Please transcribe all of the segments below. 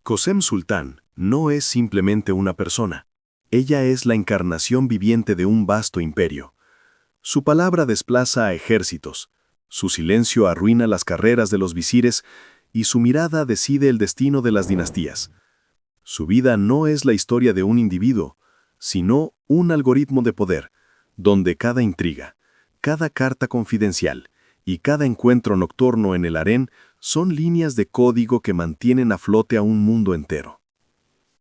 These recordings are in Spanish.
Kösem Sultan no es simplemente una persona. Ella es la encarnación viviente de un vasto imperio. Su palabra desplaza a ejércitos, su silencio arruina las carreras de los visires y su mirada decide el destino de las dinastías. Su vida no es la historia de un individuo, sino un algoritmo de poder, donde cada intriga, cada carta confidencial y cada encuentro nocturno en el harén son líneas de código que mantienen a flote a un mundo entero.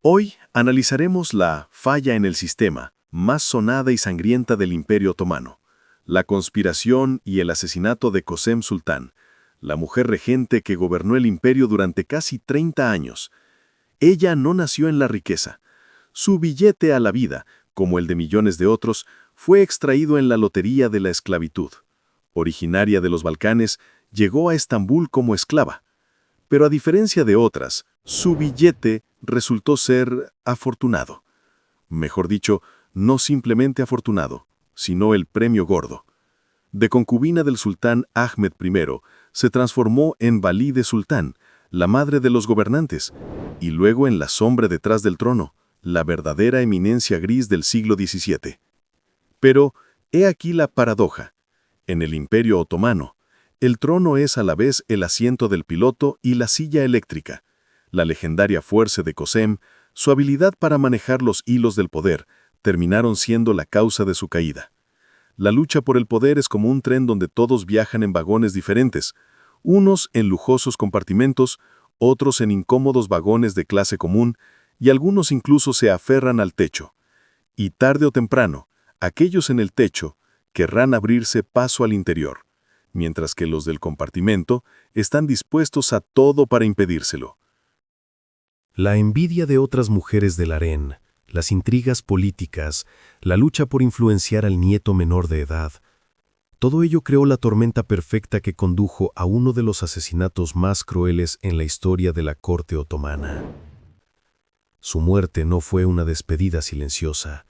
Hoy analizaremos la falla en el sistema más sonada y sangrienta del Imperio Otomano, la conspiración y el asesinato de Kösem Sultan, la mujer regente que gobernó el imperio durante casi 30 años. Ella no nació en la riqueza. Su billete a la vida, como el de millones de otros, fue extraído en la lotería de la esclavitud. Originaria de los Balcanes, llegó a Estambul como esclava. Pero a diferencia de otras, su billete resultó ser afortunado. Mejor dicho, no simplemente afortunado, sino el premio gordo. De concubina del sultán Ahmed I, se transformó en Valide Sultán, la madre de los gobernantes, y luego en la sombra detrás del trono, la verdadera eminencia gris del siglo XVII. Pero, he aquí la paradoja. En el Imperio Otomano, el trono es a la vez el asiento del piloto y la silla eléctrica. La legendaria fuerza de Kösem, su habilidad para manejar los hilos del poder, terminaron siendo la causa de su caída. La lucha por el poder es como un tren donde todos viajan en vagones diferentes, unos en lujosos compartimentos, otros en incómodos vagones de clase común, y algunos incluso se aferran al techo. Y tarde o temprano, aquellos en el techo querrán abrirse paso al interior, mientras que los del compartimento están dispuestos a todo para impedírselo. La envidia de otras mujeres del harén, las intrigas políticas, la lucha por influenciar al nieto menor de edad, todo ello creó la tormenta perfecta que condujo a uno de los asesinatos más crueles en la historia de la corte otomana. Su muerte no fue una despedida silenciosa,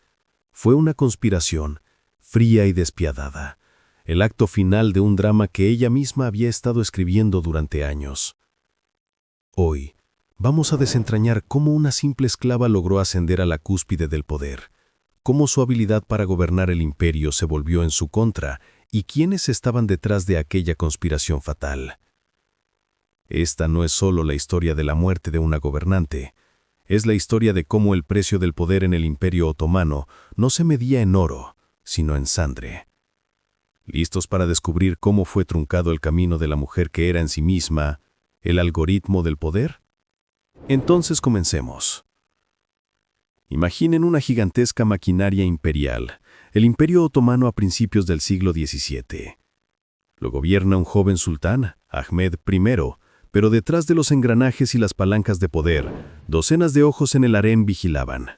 fue una conspiración, fría y despiadada, el acto final de un drama que ella misma había estado escribiendo durante años. Hoy, vamos a desentrañar cómo una simple esclava logró ascender a la cúspide del poder, cómo su habilidad para gobernar el imperio se volvió en su contra y quiénes estaban detrás de aquella conspiración fatal. Esta no es solo la historia de la muerte de una gobernante, es la historia de cómo el precio del poder en el Imperio Otomano no se medía en oro, sino en sangre. ¿Listos para descubrir cómo fue truncado el camino de la mujer que era en sí misma el algoritmo del poder? Entonces comencemos. Imaginen una gigantesca maquinaria imperial, el Imperio Otomano a principios del siglo XVII. Lo gobierna un joven sultán, Ahmed I, pero detrás de los engranajes y las palancas de poder, docenas de ojos en el harén vigilaban.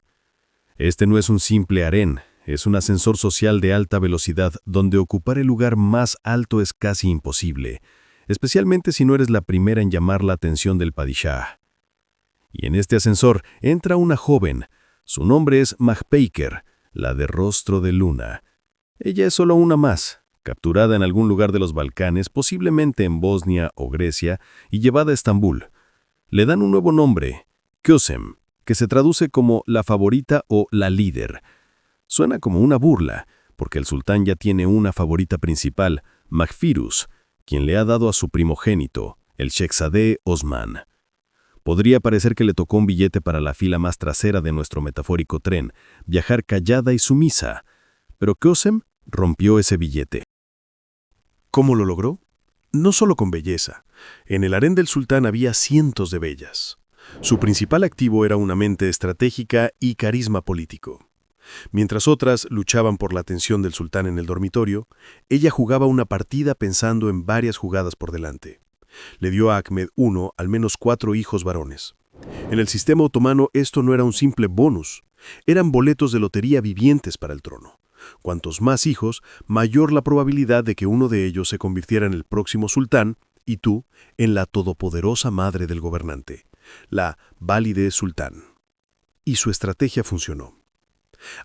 Este no es un simple harén, es un ascensor social de alta velocidad donde ocupar el lugar más alto es casi imposible, especialmente si no eres la primera en llamar la atención del padishah. Y en este ascensor entra una joven. Su nombre es Mahpeiker, la de rostro de luna. Ella es solo una más, capturada en algún lugar de los Balcanes, posiblemente en Bosnia o Grecia, y llevada a Estambul. Le dan un nuevo nombre, Kösem, que se traduce como la favorita o la líder. Suena como una burla, porque el sultán ya tiene una favorita principal, Mahfiruz, quien le ha dado a su primogénito, el Shehzadeh Osman. Podría parecer que le tocó un billete para la fila más trasera de nuestro metafórico tren, viajar callada y sumisa, pero Kösem rompió ese billete. ¿Cómo lo logró? No solo con belleza. En el harén del sultán había cientos de bellas. Su principal activo era una mente estratégica y carisma político. Mientras otras luchaban por la atención del sultán en el dormitorio, ella jugaba una partida pensando en varias jugadas por delante. Le dio a Ahmed I al menos 4 hijos varones. En el sistema otomano esto no era un simple bonus, eran boletos de lotería vivientes para el trono. Cuantos más hijos, mayor la probabilidad de que uno de ellos se convirtiera en el próximo sultán y tú en la todopoderosa madre del gobernante, la Valide Sultán. Y su estrategia funcionó.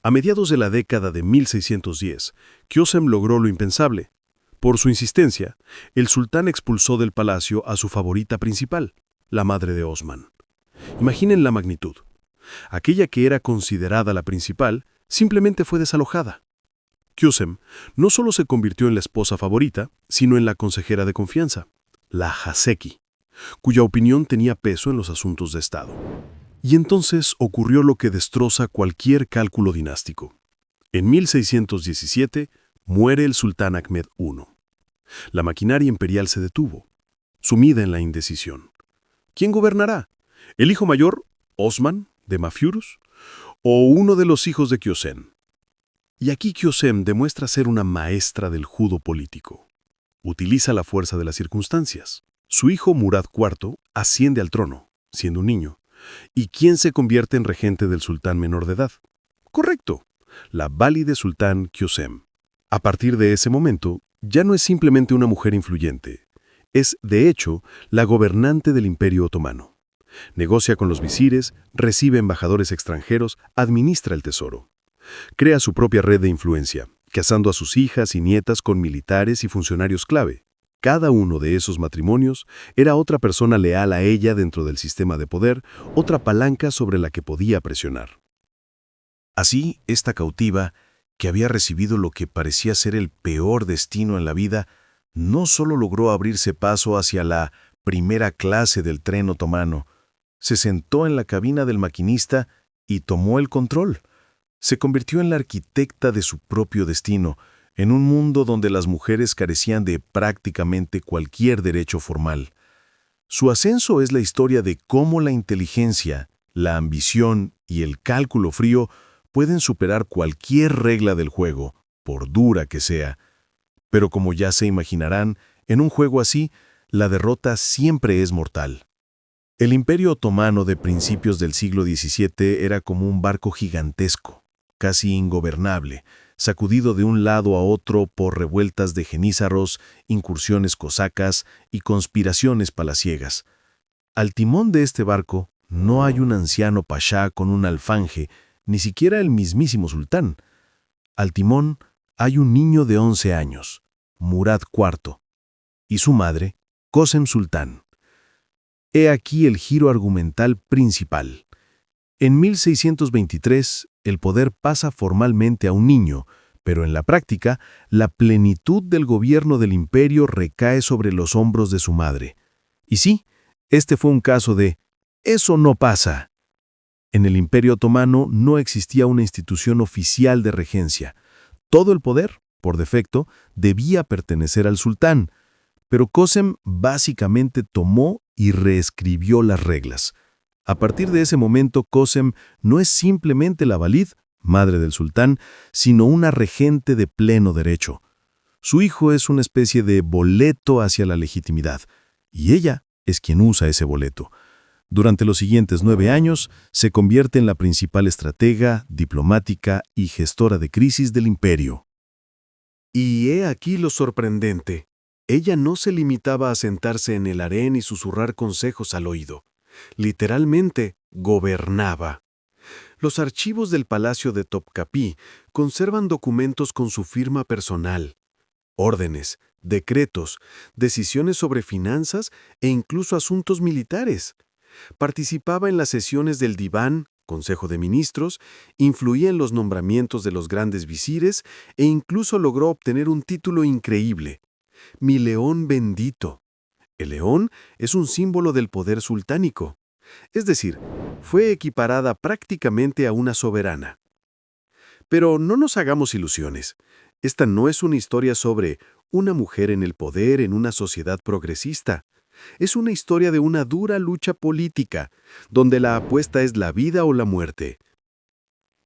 A mediados de la década de 1610, Kösem logró lo impensable. Por su insistencia, el sultán expulsó del palacio a su favorita principal, la madre de Osman. Imaginen la magnitud. Aquella que era considerada la principal simplemente fue desalojada. Kösem no solo se convirtió en la esposa favorita, sino en la consejera de confianza, la Haseki, cuya opinión tenía peso en los asuntos de Estado. Y entonces ocurrió lo que destroza cualquier cálculo dinástico. En 1617 muere el sultán Ahmed I. La maquinaria imperial se detuvo, sumida en la indecisión. ¿Quién gobernará? ¿El hijo mayor, Osman, de Mafurus, o uno de los hijos de Kösem? Y aquí Kösem demuestra ser una maestra del judo político. Utiliza la fuerza de las circunstancias. Su hijo Murad IV asciende al trono, siendo un niño. ¿Y quién se convierte en regente del sultán menor de edad? Correcto, la válide sultán Kösem. A partir de ese momento, ya no es simplemente una mujer influyente. Es, de hecho, la gobernante del Imperio Otomano. Negocia con los visires, recibe embajadores extranjeros, administra el tesoro. Crea su propia red de influencia, casando a sus hijas y nietas con militares y funcionarios clave. Cada uno de esos matrimonios era otra persona leal a ella dentro del sistema de poder, otra palanca sobre la que podía presionar. Así, esta cautiva, que había recibido lo que parecía ser el peor destino en la vida, no solo logró abrirse paso hacia la primera clase del tren otomano, se sentó en la cabina del maquinista y tomó el control. Se convirtió en la arquitecta de su propio destino, en un mundo donde las mujeres carecían de prácticamente cualquier derecho formal. Su ascenso es la historia de cómo la inteligencia, la ambición y el cálculo frío pueden superar cualquier regla del juego, por dura que sea. Pero como ya se imaginarán, en un juego así, la derrota siempre es mortal. El Imperio Otomano de principios del siglo XVII era como un barco gigantesco, casi ingobernable, sacudido de un lado a otro por revueltas de jenízaros, incursiones cosacas y conspiraciones palaciegas. Al timón de este barco no hay un anciano pashá con un alfanje, ni siquiera el mismísimo sultán. Al timón hay un niño de 11 años, Murad IV, y su madre, Kösem Sultán. He aquí el giro argumental principal. En 1623, el poder pasa formalmente a un niño, pero en la práctica, la plenitud del gobierno del imperio recae sobre los hombros de su madre. Y sí, este fue un caso de «eso no pasa». En el Imperio Otomano no existía una institución oficial de regencia. Todo el poder, por defecto, debía pertenecer al sultán, pero Kösem básicamente tomó y reescribió las reglas. A partir de ese momento, Kösem no es simplemente la valid, madre del sultán, sino una regente de pleno derecho. Su hijo es una especie de boleto hacia la legitimidad, y ella es quien usa ese boleto. Durante los siguientes 9 años, se convierte en la principal estratega, diplomática y gestora de crisis del imperio. Y he aquí lo sorprendente. Ella no se limitaba a sentarse en el harén y susurrar consejos al oído. Literalmente, gobernaba. Los archivos del Palacio de Topkapı conservan documentos con su firma personal, órdenes, decretos, decisiones sobre finanzas e incluso asuntos militares. Participaba en las sesiones del Diván, Consejo de Ministros, influía en los nombramientos de los grandes visires e incluso logró obtener un título increíble: Mi león bendito. El león es un símbolo del poder sultánico. Es decir, fue equiparada prácticamente a una soberana. Pero no nos hagamos ilusiones. Esta no es una historia sobre una mujer en el poder en una sociedad progresista. Es una historia de una dura lucha política, donde la apuesta es la vida o la muerte.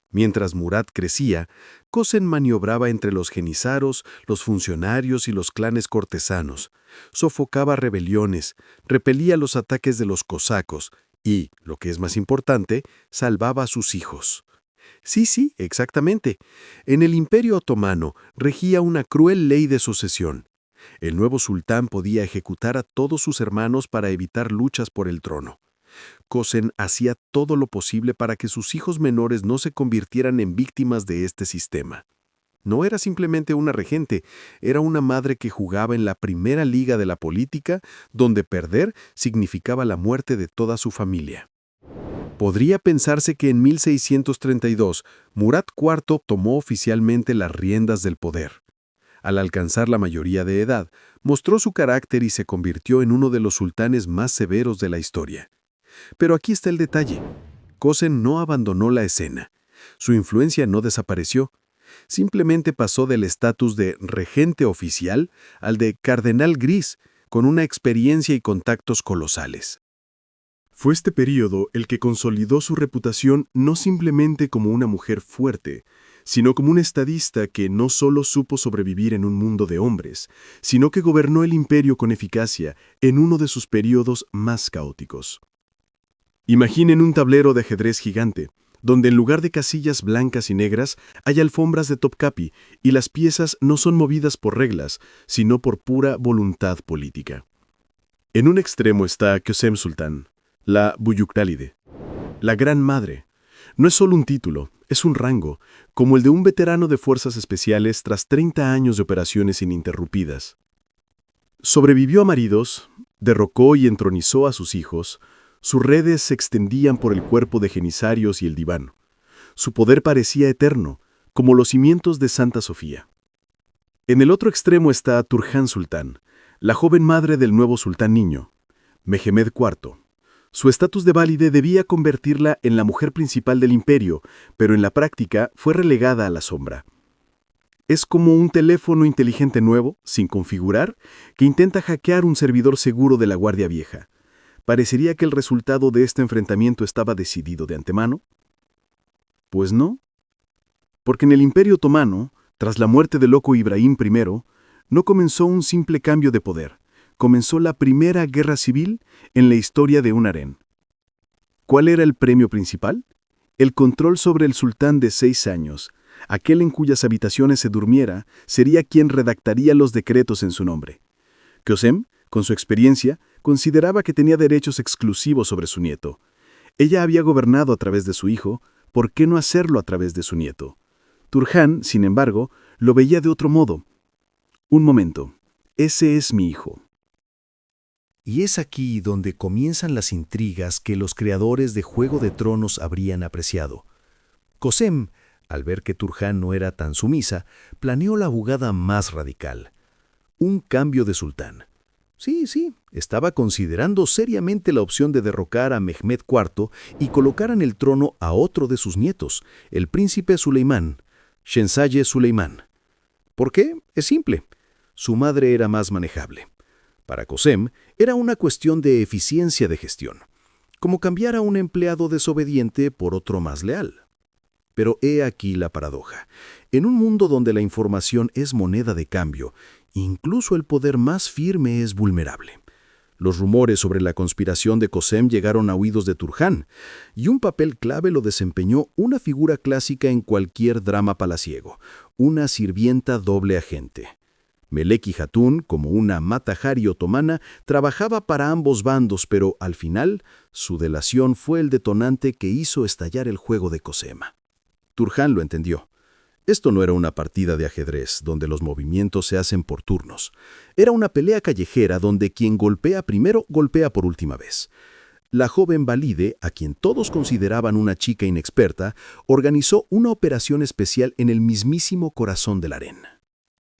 Mientras Murad crecía, Kösem maniobraba entre los jenízaros, los funcionarios y los clanes cortesanos, sofocaba rebeliones, repelía los ataques de los cosacos y, lo que es más importante, salvaba a sus hijos. Sí, exactamente. En el Imperio Otomano regía una cruel ley de sucesión. El nuevo sultán podía ejecutar a todos sus hermanos para evitar luchas por el trono. Kösem hacía todo lo posible para que sus hijos menores no se convirtieran en víctimas de este sistema. No era simplemente una regente, era una madre que jugaba en la primera liga de la política, donde perder significaba la muerte de toda su familia. Podría pensarse que en 1632 Murat IV tomó oficialmente las riendas del poder. Al alcanzar la mayoría de edad, mostró su carácter y se convirtió en uno de los sultanes más severos de la historia. Pero aquí está el detalle. Kösem no abandonó la escena. Su influencia no desapareció. Simplemente pasó del estatus de regente oficial al de cardenal gris, con una experiencia y contactos colosales. Fue este período el que consolidó su reputación no simplemente como una mujer fuerte, sino como un estadista que no solo supo sobrevivir en un mundo de hombres, sino que gobernó el imperio con eficacia en uno de sus periodos más caóticos. Imaginen un tablero de ajedrez gigante, donde en lugar de casillas blancas y negras hay alfombras de Topkapi y las piezas no son movidas por reglas, sino por pura voluntad política. En un extremo está Kösem Sultan, la Büyükvalide, la Gran Madre. No es solo un título, es un rango, como el de un veterano de fuerzas especiales tras 30 años de operaciones ininterrumpidas. Sobrevivió a maridos, derrocó y entronizó a sus hijos. Sus redes se extendían por el cuerpo de Genisarios y el diván. Su poder parecía eterno, como los cimientos de Santa Sofía. En el otro extremo está Turhan Sultan, la joven madre del nuevo sultán niño, Mehmed IV. Su estatus de válide debía convertirla en la mujer principal del imperio, pero en la práctica fue relegada a la sombra. Es como un teléfono inteligente nuevo, sin configurar, que intenta hackear un servidor seguro de la Guardia Vieja. ¿Parecería que el resultado de este enfrentamiento estaba decidido de antemano? Pues no. Porque en el Imperio Otomano, tras la muerte del loco Ibrahim I, no comenzó un simple cambio de poder. Comenzó la primera guerra civil en la historia de un harén. ¿Cuál era el premio principal? El control sobre el sultán de 6 años. Aquel en cuyas habitaciones se durmiera sería quien redactaría los decretos en su nombre. Kösem, con su experiencia, consideraba que tenía derechos exclusivos sobre su nieto. Ella había gobernado a través de su hijo, ¿por qué no hacerlo a través de su nieto? Turhan, sin embargo, lo veía de otro modo. Un momento, ese es mi hijo. Y es aquí donde comienzan las intrigas que los creadores de Juego de Tronos habrían apreciado. Kösem, al ver que Turhan no era tan sumisa, planeó la jugada más radical. Un cambio de sultán. Sí, estaba considerando seriamente la opción de derrocar a Mehmed IV y colocar en el trono a otro de sus nietos, el príncipe Suleimán, Şehzade Suleimán. ¿Por qué? Es simple. Su madre era más manejable. Para Kösem era una cuestión de eficiencia de gestión, como cambiar a un empleado desobediente por otro más leal. Pero he aquí la paradoja. En un mundo donde la información es moneda de cambio, incluso el poder más firme es vulnerable. Los rumores sobre la conspiración de Kösem llegaron a oídos de Turhan, y un papel clave lo desempeñó una figura clásica en cualquier drama palaciego, una sirvienta doble agente. Meleki Hatun, como una Matahari otomana, trabajaba para ambos bandos, pero al final, su delación fue el detonante que hizo estallar el juego de Kösem. Turhan lo entendió. Esto no era una partida de ajedrez, donde los movimientos se hacen por turnos. Era una pelea callejera donde quien golpea primero, golpea por última vez. La joven Valide, a quien todos consideraban una chica inexperta, organizó una operación especial en el mismísimo corazón del harén.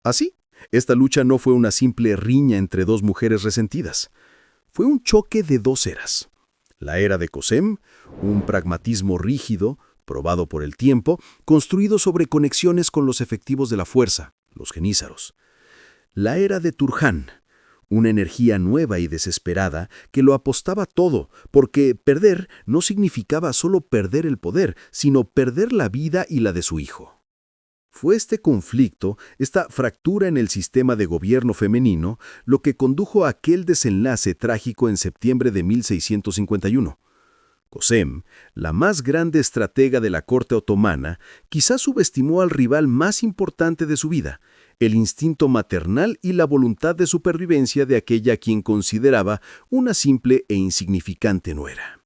Así, esta lucha no fue una simple riña entre dos mujeres resentidas. Fue un choque de dos eras. La era de Kösem, un pragmatismo rígido, probado por el tiempo, construido sobre conexiones con los efectivos de la fuerza, los genízaros. La era de Turhan, una energía nueva y desesperada que lo apostaba todo, porque perder no significaba solo perder el poder, sino perder la vida y la de su hijo. Fue este conflicto, esta fractura en el sistema de gobierno femenino, lo que condujo a aquel desenlace trágico en septiembre de 1651. Kösem, la más grande estratega de la corte otomana, quizás subestimó al rival más importante de su vida, el instinto maternal y la voluntad de supervivencia de aquella a quien consideraba una simple e insignificante nuera.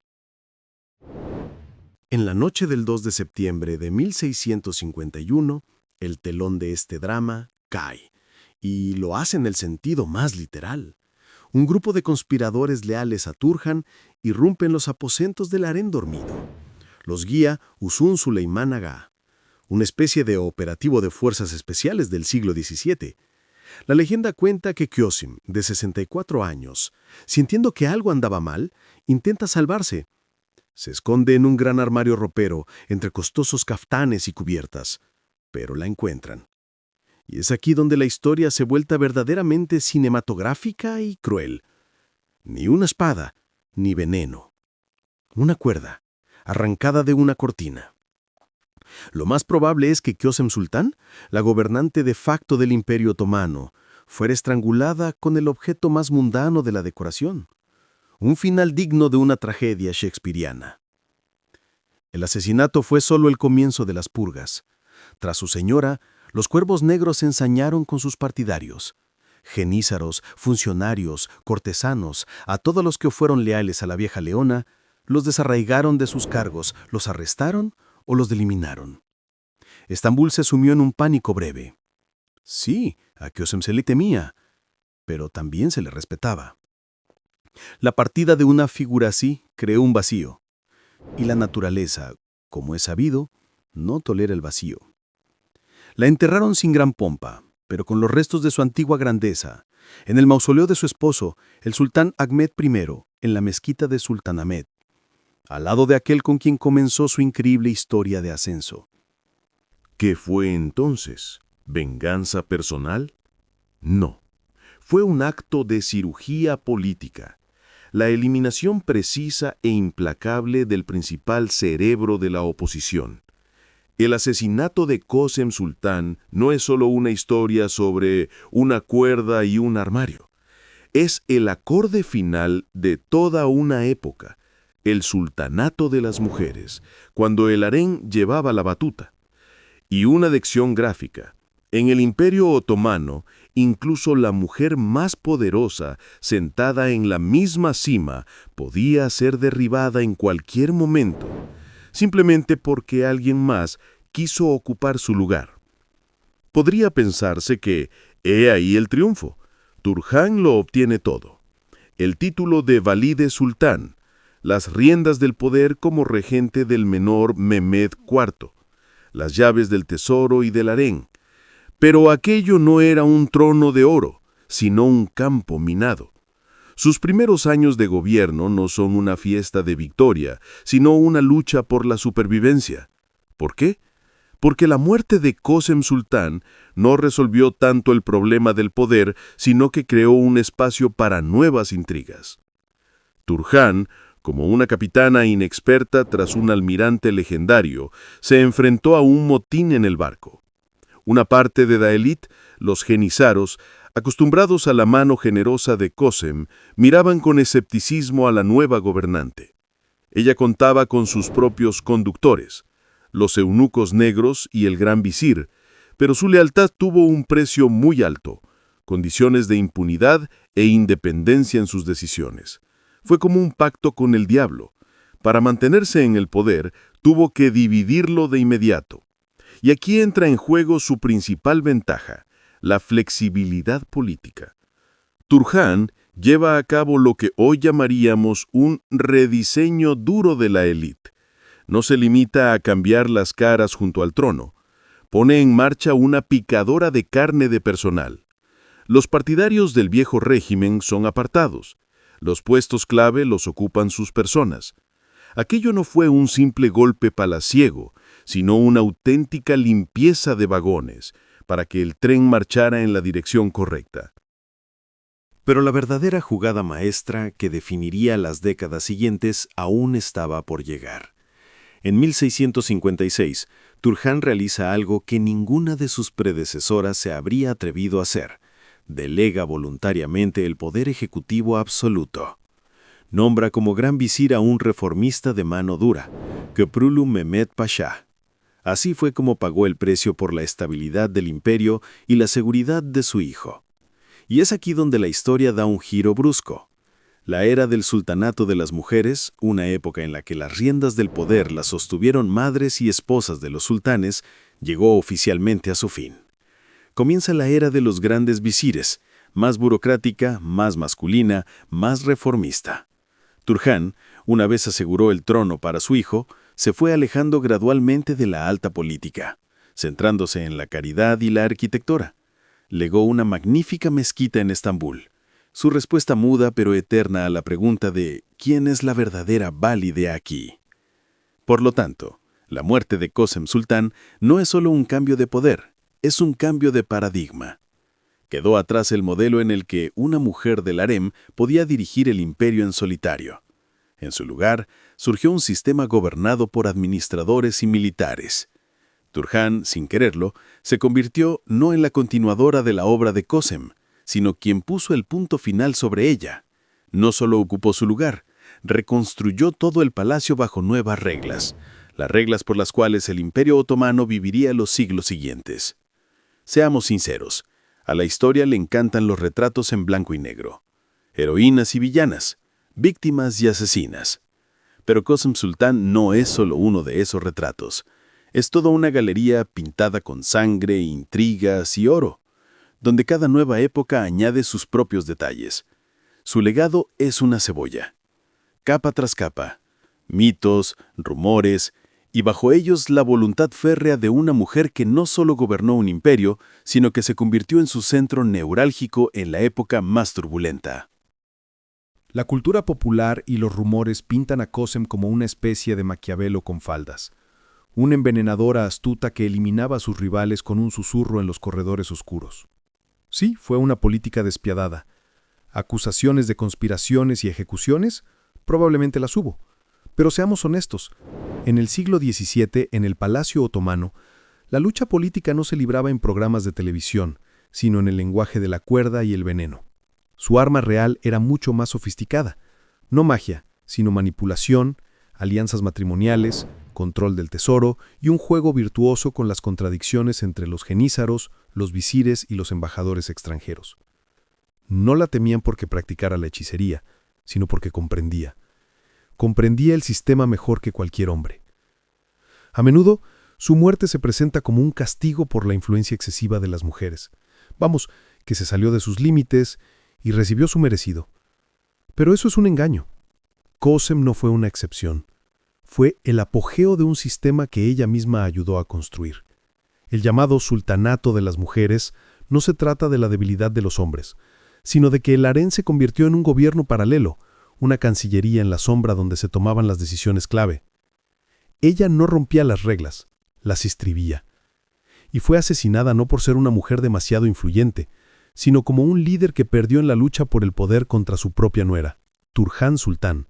En la noche del 2 de septiembre de 1651, el telón de este drama cae, y lo hace en el sentido más literal. Un grupo de conspiradores leales a Turhan irrumpe en los aposentos del harén dormido. Los guía Uzun Suleiman Agha, una especie de operativo de fuerzas especiales del siglo XVII. La leyenda cuenta que Qasim, de 64 años, sintiendo que algo andaba mal, intenta salvarse. Se esconde en un gran armario ropero entre costosos caftanes y cubiertas, pero la encuentran. Y es aquí donde la historia se vuelve verdaderamente cinematográfica y cruel. Ni una espada, ni veneno. Una cuerda, arrancada de una cortina. Lo más probable es que Qasim Sultán, la gobernante de facto del Imperio Otomano, fuera estrangulada con el objeto más mundano de la decoración. Un final digno de una tragedia shakespeariana. El asesinato fue solo el comienzo de las purgas. Tras su señora, los cuervos negros se ensañaron con sus partidarios. Genízaros, funcionarios, cortesanos, a todos los que fueron leales a la vieja leona, los desarraigaron de sus cargos, los arrestaron o los eliminaron. Estambul se sumió en un pánico breve. Sí, a Qasim se le temía, pero también se le respetaba. La partida de una figura así creó un vacío, y la naturaleza, como es sabido, no tolera el vacío. La enterraron sin gran pompa, pero con los restos de su antigua grandeza, en el mausoleo de su esposo, el sultán Ahmed I, en la mezquita de Sultanahmet, al lado de aquel con quien comenzó su increíble historia de ascenso. ¿Qué fue entonces? ¿Venganza personal? No. Fue un acto de cirugía política. La eliminación precisa e implacable del principal cerebro de la oposición. El asesinato de Qasim Sultán no es solo una historia sobre una cuerda y un armario. Es el acorde final de toda una época, el sultanato de las mujeres, cuando el harén llevaba la batuta. Y una lección gráfica. En el Imperio Otomano, incluso la mujer más poderosa, sentada en la misma cima, podía ser derribada en cualquier momento, simplemente porque alguien más quiso ocupar su lugar. Podría pensarse que, he ahí el triunfo, Turhan lo obtiene todo. El título de Valide Sultán, las riendas del poder como regente del menor Mehmed IV, las llaves del tesoro y del harén. Pero aquello no era un trono de oro, sino un campo minado. Sus primeros años de gobierno no son una fiesta de victoria, sino una lucha por la supervivencia. ¿Por qué? Porque la muerte de Qasim Sultán no resolvió tanto el problema del poder, sino que creó un espacio para nuevas intrigas. Turhan, como una capitana inexperta tras un almirante legendario, se enfrentó a un motín en el barco. Una parte de la élite, los jenízaros, acostumbrados a la mano generosa de Qasim, miraban con escepticismo a la nueva gobernante. Ella contaba con sus propios conductores, los eunucos negros y el gran visir, pero su lealtad tuvo un precio muy alto, condiciones de impunidad e independencia en sus decisiones. Fue como un pacto con el diablo. Para mantenerse en el poder, tuvo que dividirlo de inmediato. Y aquí entra en juego su principal ventaja, la flexibilidad política. Turhan lleva a cabo lo que hoy llamaríamos un rediseño duro de la élite. No se limita a cambiar las caras junto al trono. Pone en marcha una picadora de carne de personal. Los partidarios del viejo régimen son apartados. Los puestos clave los ocupan sus personas. Aquello no fue un simple golpe palaciego, sino una auténtica limpieza de vagones, para que el tren marchara en la dirección correcta. Pero la verdadera jugada maestra que definiría las décadas siguientes aún estaba por llegar. En 1656, Turhan realiza algo que ninguna de sus predecesoras se habría atrevido a hacer. Delega voluntariamente el poder ejecutivo absoluto. Nombra como gran visir a un reformista de mano dura, Köprülü Mehmed Pasha. Así fue como pagó el precio por la estabilidad del imperio y la seguridad de su hijo. Y es aquí donde la historia da un giro brusco. La era del sultanato de las mujeres, una época en la que las riendas del poder las sostuvieron madres y esposas de los sultanes, llegó oficialmente a su fin. Comienza la era de los grandes visires, más burocrática, más masculina, más reformista. Turhan, Una vez aseguró el trono para su hijo, se fue alejando gradualmente de la alta política, centrándose en la caridad y la arquitectura. Legó una magnífica mezquita en Estambul. Su respuesta muda pero eterna a la pregunta de ¿quién es la verdadera Valide aquí? Por lo tanto, la muerte de Kösem Sultan no es solo un cambio de poder, es un cambio de paradigma. Quedó atrás el modelo en el que una mujer del harem podía dirigir el imperio en solitario. En su lugar, surgió un sistema gobernado por administradores y militares. Turhan, sin quererlo, se convirtió no en la continuadora de la obra de Kösem, sino quien puso el punto final sobre ella. No solo ocupó su lugar, reconstruyó todo el palacio bajo nuevas reglas, las reglas por las cuales el Imperio Otomano viviría los siglos siguientes. Seamos sinceros, a la historia le encantan los retratos en blanco y negro. Heroínas y villanas, víctimas y asesinas. Pero Kösem Sultan no es solo uno de esos retratos. Es toda una galería pintada con sangre, intrigas y oro, donde cada nueva época añade sus propios detalles. Su legado es una cebolla. Capa tras capa, mitos, rumores, y bajo ellos la voluntad férrea de una mujer que no solo gobernó un imperio, sino que se convirtió en su centro neurálgico en la época más turbulenta. La cultura popular y los rumores pintan a Kösem como una especie de Maquiavelo con faldas. Una envenenadora astuta que eliminaba a sus rivales con un susurro en los corredores oscuros. Sí, fue una política despiadada. ¿Acusaciones de conspiraciones y ejecuciones? Probablemente las hubo. Pero seamos honestos, en el siglo XVII, en el Palacio Otomano, la lucha política no se libraba en programas de televisión, sino en el lenguaje de la cuerda y el veneno. Su arma real era mucho más sofisticada. No magia, sino manipulación, alianzas matrimoniales, control del tesoro y un juego virtuoso con las contradicciones entre los genízaros, los visires y los embajadores extranjeros. No la temían porque practicara la hechicería, sino porque comprendía. Comprendía el sistema mejor que cualquier hombre. A menudo, su muerte se presenta como un castigo por la influencia excesiva de las mujeres. Vamos, que se salió de sus límites y recibió su merecido. Pero eso es un engaño. Kösem no fue una excepción. Fue el apogeo de un sistema que ella misma ayudó a construir. El llamado sultanato de las mujeres no se trata de la debilidad de los hombres, sino de que el harén se convirtió en un gobierno paralelo, una cancillería en la sombra donde se tomaban las decisiones clave. Ella no rompía las reglas, las estribía. Y fue asesinada no por ser una mujer demasiado influyente, sino como un líder que perdió en la lucha por el poder contra su propia nuera, Turhan Sultan.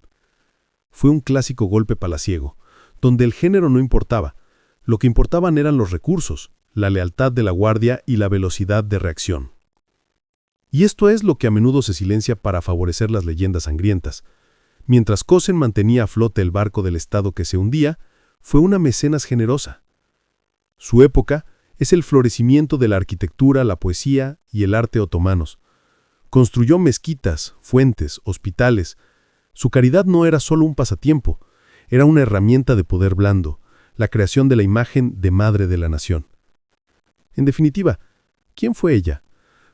Fue un clásico golpe palaciego, donde el género no importaba. Lo que importaban eran los recursos, la lealtad de la guardia y la velocidad de reacción. Y esto es lo que a menudo se silencia para favorecer las leyendas sangrientas. Mientras Kösem mantenía a flote el barco del Estado que se hundía, fue una mecenas generosa. Su época es el florecimiento de la arquitectura, la poesía y el arte otomanos. Construyó mezquitas, fuentes, hospitales. Su caridad no era solo un pasatiempo, era una herramienta de poder blando, la creación de la imagen de madre de la nación. En definitiva, ¿quién fue ella?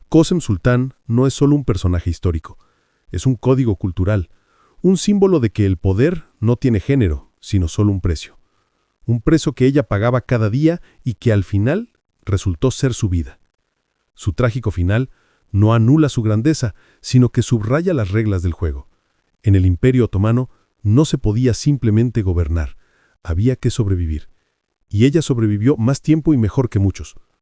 Kösem Sultan no es solo un personaje histórico, es un código cultural, un símbolo de que el poder no tiene género, sino solo un precio. Un precio que ella pagaba cada día y que al final resultó ser su vida. Su trágico final no anula su grandeza, sino que subraya las reglas del juego. En el Imperio Otomano no se podía simplemente gobernar, había que sobrevivir. Y ella sobrevivió más tiempo y mejor que muchos.